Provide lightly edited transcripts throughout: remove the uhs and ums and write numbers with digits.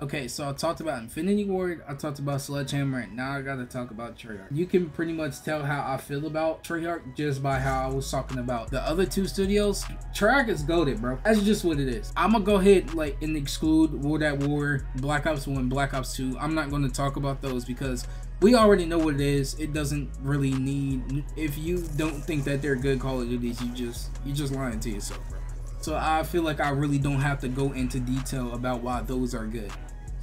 Okay, so I talked about Infinity Ward, I talked about Sledgehammer, and now I gotta talk about Treyarch. You can pretty much tell how I feel about Treyarch just by how I was talking about the other two studios. Treyarch is goated, bro. That's just what it is. I'm gonna go ahead and exclude World at War, Black Ops 1, Black Ops 2. I'm not gonna talk about those because we already know what it is. It doesn't really need, if you don't think that they're good Call of Duties, you're just lying to yourself, bro. So I feel like I really don't have to go into detail about why those are good.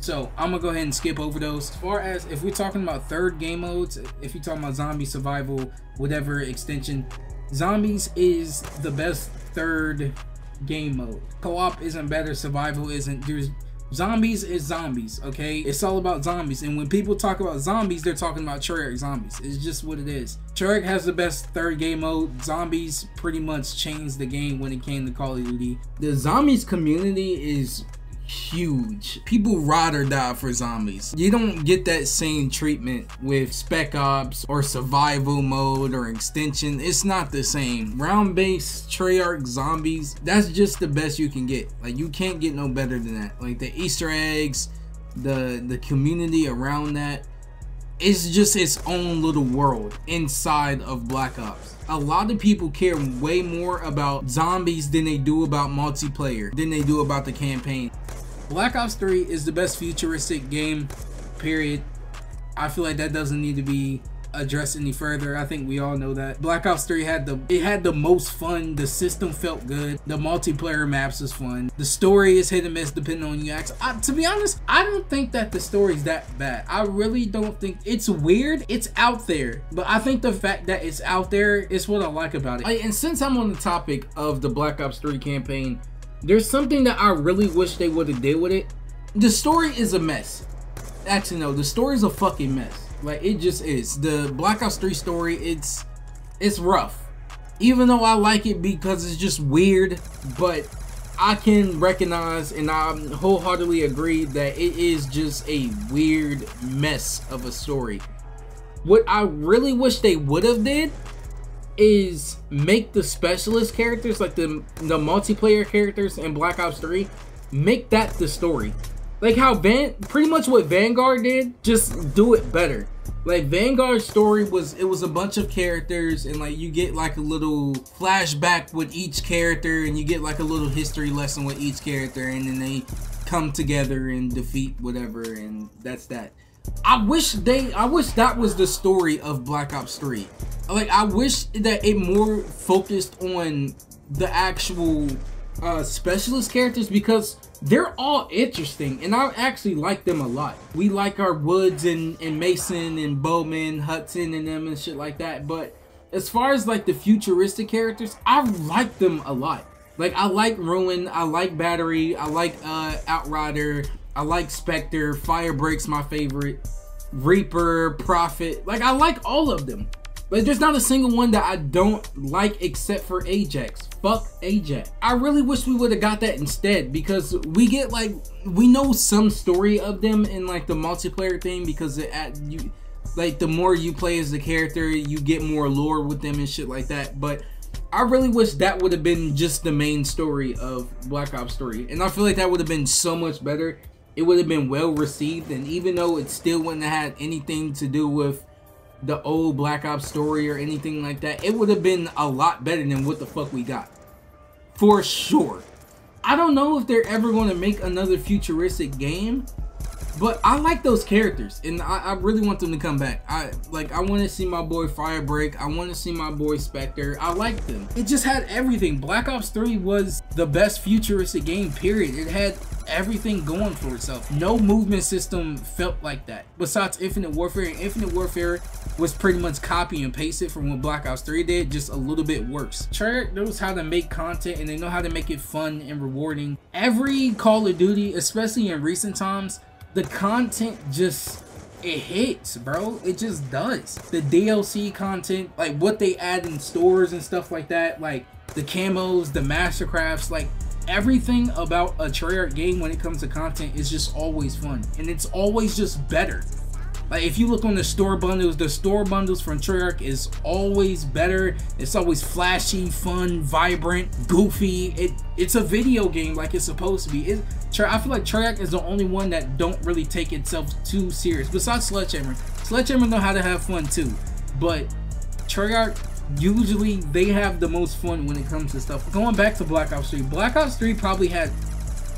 So I'm gonna go ahead and skip over those. As far as if we're talking about third game modes, if you're talking about zombie survival, whatever extension, zombies is the best third game mode. Co-op isn't better, survival isn't. There's zombies is zombies, okay? It's all about zombies, and when people talk about zombies, they're talking about Treyarch zombies. It's just what it is. Treyarch has the best third game mode. Zombies pretty much changed the game when it came to Call of Duty. The zombies community is huge. People ride or die for zombies. You don't get that same treatment with Spec Ops or survival mode or extension. It's not the same. Round-based Treyarch zombies, that's just the best you can get. Like, you can't get no better than that. Like, the Easter eggs, the community around that, it's just its own little world inside of Black Ops. A lot of people care way more about zombies than they do about multiplayer, than they do about the campaign. Black Ops 3 is the best futuristic game, period. I feel like that doesn't need to be addressed any further. I think we all know that. Black Ops 3 had the most fun. The system felt good. The multiplayer maps is fun. The story is hit and miss depending on you ask. To be honest, I don't think that the story's that bad. I really don't think. It's weird. It's out there. But I think the fact that it's out there is what I like about it. And since I'm on the topic of the Black Ops 3 campaign, there's something that I really wish they would have did with it. The story is a mess. Actually, no, the story's a fucking mess. Like, it just is. The Black Ops 3 story, it's rough. Even though I like it because it's just weird, but I can recognize and I wholeheartedly agree that it is just a weird mess of a story. What I really wish they would have did is make the specialist characters, like the multiplayer characters in Black Ops 3, make that the story. Like how pretty much what Vanguard did, just do it better. Like Vanguard's story was a bunch of characters, and like you get like a little flashback with each character, and you get like a little history lesson with each character, and then they come together and defeat whatever, and that's that. I wish that was the story of Black Ops 3. Like, I wish that it more focused on the actual specialist characters, because they're all interesting and I actually like them a lot. We like our Woods and Mason and Bowman, Hudson and them and shit like that, but as far as like the futuristic characters, I like them a lot. Like, I like Ruin, I like Battery, I like Outrider, I like Spectre, Firebreak's my favorite, Reaper, Prophet. Like, I like all of them. But there's not a single one that I don't like except for Ajax. Fuck Ajax. I really wish we would have got that instead, because we get like, we know some story of them in like the multiplayer thing, because like the more you play as the character, you get more lore with them and shit like that. But I really wish that would have been just the main story of Black Ops 3. And I feel like that would have been so much better. It would have been well received, and even though it still wouldn't have had anything to do with the old Black Ops story or anything like that, it would have been a lot better than what the fuck we got. For sure. I don't know if they're ever going to make another futuristic game, but I like those characters, and I really want them to come back. I want to see my boy Firebreak. I want to see my boy Spectre. I like them. It just had everything. Black Ops 3 was the best futuristic game, period. It had everything going for itself. No movement system felt like that, besides Infinite Warfare, and Infinite Warfare was pretty much copy and pasted from what Black Ops 3 did, just a little bit worse. Treyarch knows how to make content, and they know how to make it fun and rewarding. Every Call of Duty, especially in recent times, the content just, it hits, bro. It just does. The DLC content, like what they add in stores and stuff like that, like the camos, the mastercrafts, like everything about a Treyarch game when it comes to content is just always fun, and it's always just better. Like if you look on the store bundles from Treyarch is always better. It's always flashy, fun, vibrant, goofy. It's a video game like it's supposed to be. I feel like Treyarch is the only one that don't really take itself too serious. Besides Sledgehammer. Sledgehammer know how to have fun too. But Treyarch, usually they have the most fun when it comes to stuff. Going back to Black Ops 3. Black Ops 3 probably had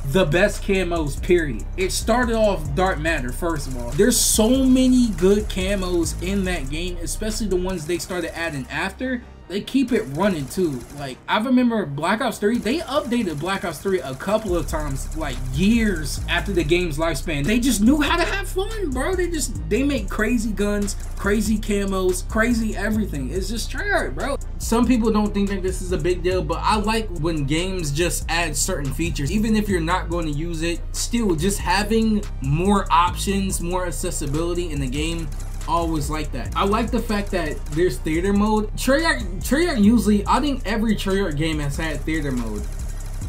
the best camos, period. It started off Dark Matter, first of all. There's so many good camos in that game, especially the ones they started adding after. They keep it running too. Like, I remember Black Ops 3, they updated Black Ops 3 a couple of times, like years after the game's lifespan. They just knew how to have fun, bro. They make crazy guns, crazy camos, crazy everything. It's just Treyarch, bro. Some people don't think that this is a big deal, but I like when games just add certain features. Even if you're not going to use it, still just having more options, more accessibility in the game. Always like that. I like the fact that there's theater mode. Treyarch usually, I think every Treyarch game has had theater mode,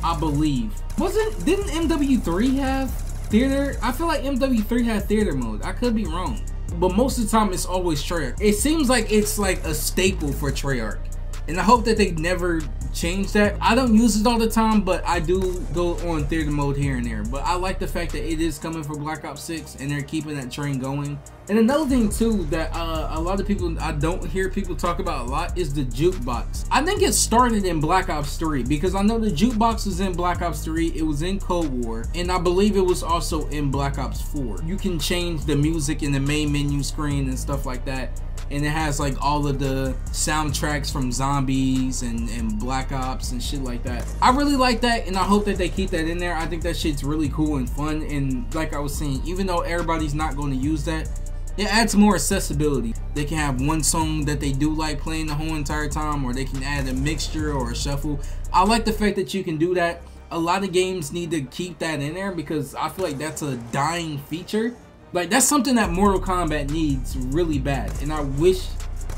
I believe. Didn't MW3 have theater? I feel like MW3 had theater mode. I could be wrong, but most of the time it's always Treyarch. It seems like it's like a staple for Treyarch, and I hope that they never change that. I don't use it all the time, but I do go on theater mode here and there. But I like the fact that it is coming for Black Ops 6 and they're keeping that train going. And another thing too that a lot of people, I don't hear people talk about a lot, is the jukebox. I think it started in Black Ops 3 because I know the jukebox was in Black Ops 3, it was in Cold War, and I believe it was also in Black Ops 4. You can change the music in the main menu screen and stuff like that. And it has like all of the soundtracks from Zombies and Black Ops and shit like that. I really like that, and I hope that they keep that in there. I think that shit's really cool and fun. And like I was saying, even though everybody's not going to use that, it adds more accessibility. They can have one song that they do like playing the whole entire time, or they can add a mixture or a shuffle. I like the fact that you can do that. A lot of games need to keep that in there because I feel like that's a dying feature. Like, that's something that Mortal Kombat needs really bad, and I wish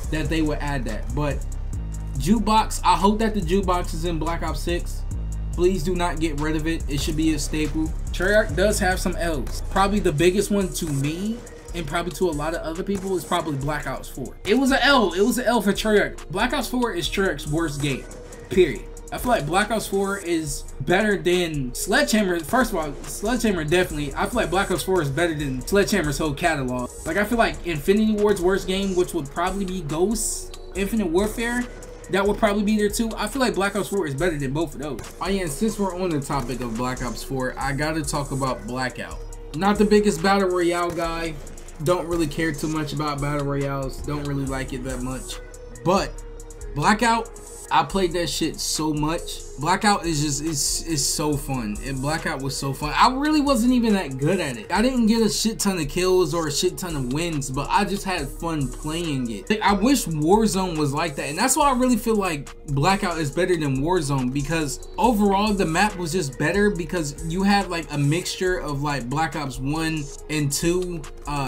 that they would add that. But jukebox, I hope that the jukebox is in Black Ops 6. Please do not get rid of it. It should be a staple. Treyarch does have some L's. Probably the biggest one to me, and probably to a lot of other people, is probably Black Ops 4. It was an L. It was an L for Treyarch. Black Ops 4 is Treyarch's worst game, period. I feel like Black Ops 4 is better than Sledgehammer. First of all, Sledgehammer definitely. I feel like Black Ops 4 is better than Sledgehammer's whole catalog. Like, I feel like Infinity Ward's worst game, which would probably be Ghost Infinite Warfare, that would probably be there too. I feel like Black Ops 4 is better than both of those. Oh yeah, and since we're on the topic of Black Ops 4, I gotta talk about Blackout. Not the biggest Battle Royale guy. Don't really care too much about Battle Royales. Don't really like it that much. But Blackout, I played that shit so much. Blackout is just, it's so fun. And Blackout was so fun. I really wasn't even that good at it. I didn't get a shit ton of kills or a shit ton of wins, but I just had fun playing it. Like, I wish Warzone was like that. And that's why I really feel like Blackout is better than Warzone, because overall the map was just better because you had like a mixture of like Black Ops 1 and 2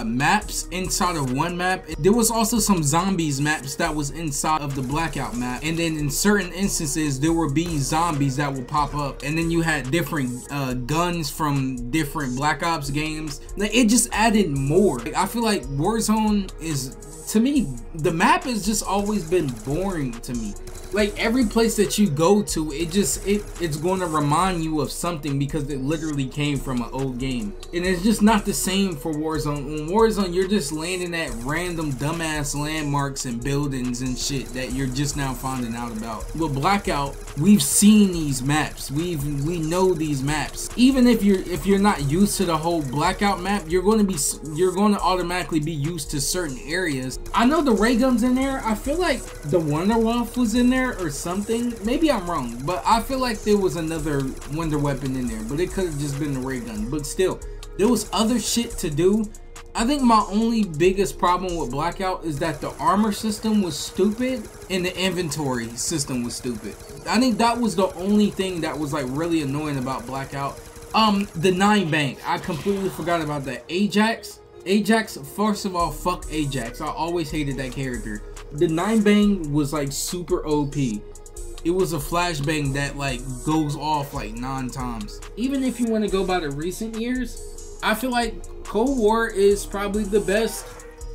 maps inside of one map. There was also some Zombies maps that was inside of the Blackout map. And then in certain instances, there would be zombies that will pop up, and then you had different guns from different Black Ops games. Like, it just added more. Like, I feel like Warzone is, to me, the map has just always been boring to me. Like, every place that you go to, it's going to remind you of something because it literally came from an old game. And it's just not the same for Warzone. In Warzone, you're just landing at random dumbass landmarks and buildings and shit that you're just now finding out about. With Blackout, we've seen these maps. We know these maps. Even if you're not used to the whole Blackout map, you're going to automatically be used to certain areas. I know the ray gun's in there. I feel like the Wonderwolf was in there or something. Maybe I'm wrong, but I feel like there was another wonder weapon in there, but it could have just been the ray gun. But still, there was other shit to do. I think my only biggest problem with Blackout is that the armor system was stupid and the inventory system was stupid. I think that was the only thing that was like really annoying about Blackout. The 9 I completely forgot about that. Ajax, first of all, fuck Ajax. I always hated that character. The 9 was like super OP. It was a flashbang that like goes off like 9 times. Even if you want to go by the recent years, I feel like Cold War is probably the best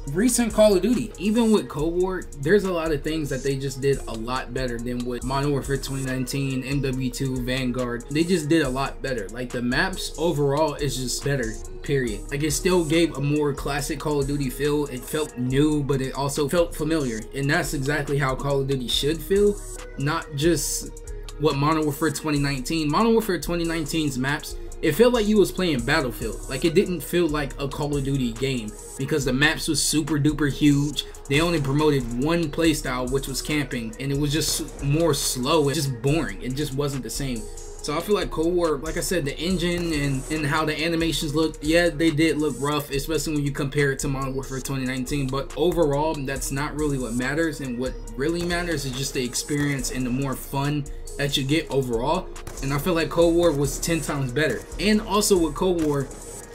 recent Call of Duty. Even with Cold War, there's a lot of things that they just did a lot better than with Modern Warfare 2019, MW2, Vanguard. They just did a lot better. Like the maps overall is just better, period. Like it still gave a more classic Call of Duty feel. It felt new, but it also felt familiar. And that's exactly how Call of Duty should feel, not just what Modern Warfare 2019. Modern Warfare 2019's maps, it felt like you was playing Battlefield. Like it didn't feel like a Call of Duty game because the maps was super duper huge. They only promoted one playstyle, which was camping, and it was just more slow and just boring. It just wasn't the same. So I feel like Cold War, like I said, the engine and how the animations look, yeah, they did look rough, especially when you compare it to Modern Warfare 2019. But overall, that's not really what matters. And what really matters is just the experience and the more fun that you get overall. And I feel like Cold War was 10 times better. And also with Cold War,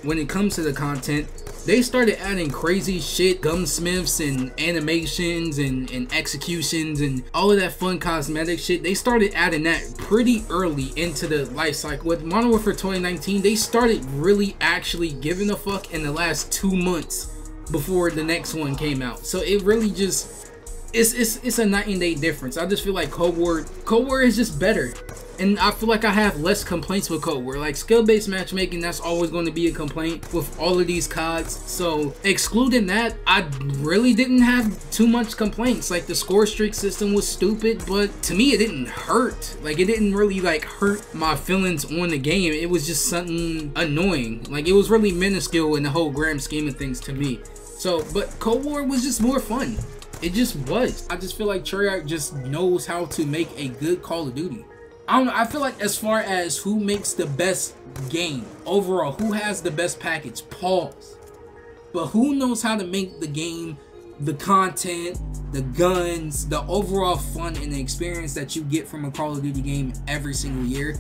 when it comes to the content, they started adding crazy shit, gunsmiths and animations and executions and all of that fun cosmetic shit. They started adding that pretty early into the life cycle. With Modern Warfare 2019, they started really actually giving a fuck in the last 2 months before the next one came out. So it really just, it's a night and day difference. I just feel like Cold War is just better. And I feel like I have less complaints with Cold War. Like skill-based matchmaking, that's always going to be a complaint with all of these CODs. So excluding that, I really didn't have too much complaints. Like the score streak system was stupid, but to me it didn't hurt. Like it didn't really like hurt my feelings on the game. It was just something annoying. Like it was really minuscule in the whole grand scheme of things to me. So, but Cold War was just more fun. It just was. I just feel like Treyarch just knows how to make a good Call of Duty. I don't know, I feel like as far as who makes the best game overall, who has the best package, pause. But who knows how to make the game, the content, the guns, the overall fun and the experience that you get from a Call of Duty game every single year?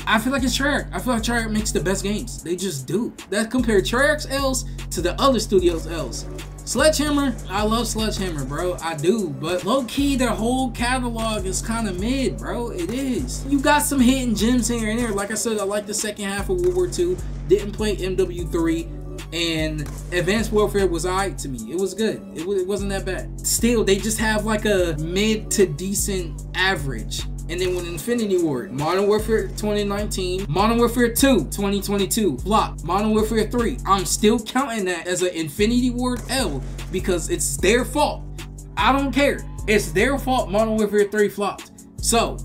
I feel like it's Treyarch. I feel like Treyarch makes the best games. They just do. That compare Treyarch's L's to the other studios' L's. Sledgehammer, I love Sledgehammer, bro. I do. But low-key, their whole catalog is kind of mid, bro. It is. You got some hidden gems here and there. Like I said, I like the second half of World War II. Didn't play MW3. And Advanced Warfare was alright to me. It was good. It wasn't that bad. Still, they just have like a mid to decent average. And then with Infinity Ward, Modern Warfare 2019, Modern Warfare 2 2022, flop. Modern Warfare 3, I'm still counting that as an Infinity Ward L because it's their fault. I don't care. It's their fault Modern Warfare 3 flopped. So,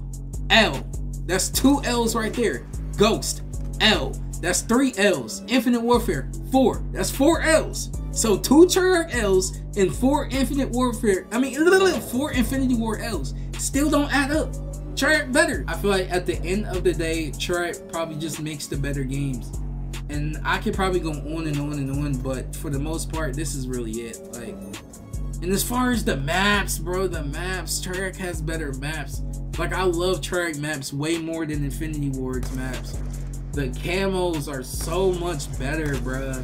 L, that's 2 L's right there. Ghost, L, that's 3 L's. Infinite Warfare, 4, that's 4 L's. So 2 Treyarch L's and 4 Infinite Warfare, 4 Infinity Ward L's still don't add up. Treyarch better. I feel like at the end of the day, Treyarch probably just makes the better games. And I could probably go on and on and on, but for the most part, this is really it. Like, and as far as the maps, bro, the maps, Treyarch has better maps. Like, I love Treyarch maps way more than Infinity Ward's maps. The camos are so much better, bro.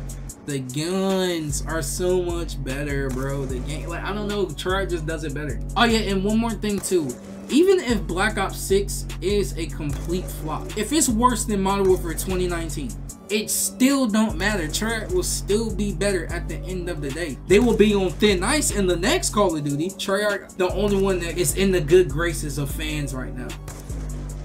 The guns are so much better, bro. The game, like, I don't know, Treyarch just does it better. Oh yeah, and one more thing too. Even if Black Ops 6 is a complete flop, if it's worse than Modern Warfare 2019, it still don't matter. Treyarch will still be better at the end of the day. They will be on thin ice in the next Call of Duty. Treyarch, the only one that is in the good graces of fans right now.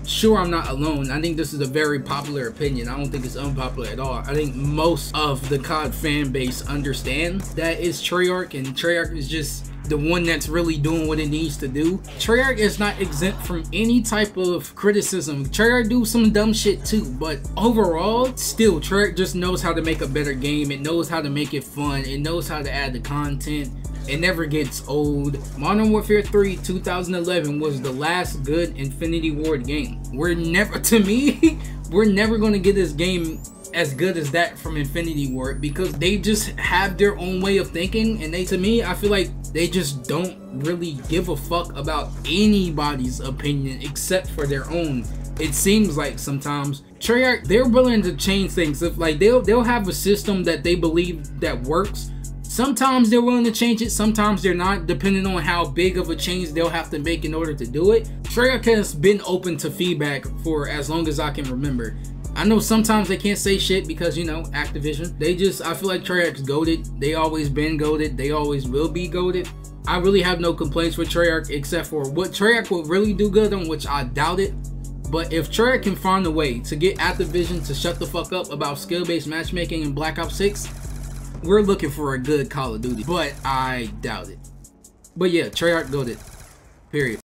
Sure, I'm not alone. I think this is a very popular opinion. I don't think it's unpopular at all. I think most of the COD fan base understand that it's Treyarch, and Treyarch is just the one that's really doing what it needs to do. Treyarch is not exempt from any type of criticism. Treyarch do some dumb shit too, but overall, still, Treyarch just knows how to make a better game. It knows how to make it fun. It knows how to add the content. It never gets old. Modern Warfare 3 2011 was the last good Infinity Ward game. We're never, to me, we're never gonna get this game as good as that from Infinity Ward because they just have their own way of thinking, and they, to me, I feel like they just don't really give a fuck about anybody's opinion except for their own. It seems like sometimes Treyarch, they're willing to change things. If like they'll have a system that they believe that works. Sometimes they're willing to change it, sometimes they're not, depending on how big of a change they'll have to make in order to do it. Treyarch has been open to feedback for as long as I can remember. I know sometimes they can't say shit because, you know, Activision. I feel like Treyarch's goated. They always been goated. They always will be goated. I really have no complaints with Treyarch except for what Treyarch would really do good on, which I doubt it. But if Treyarch can find a way to get Activision to shut the fuck up about skill-based matchmaking in Black Ops 6, we're looking for a good Call of Duty. But I doubt it. But yeah, Treyarch goated. Period.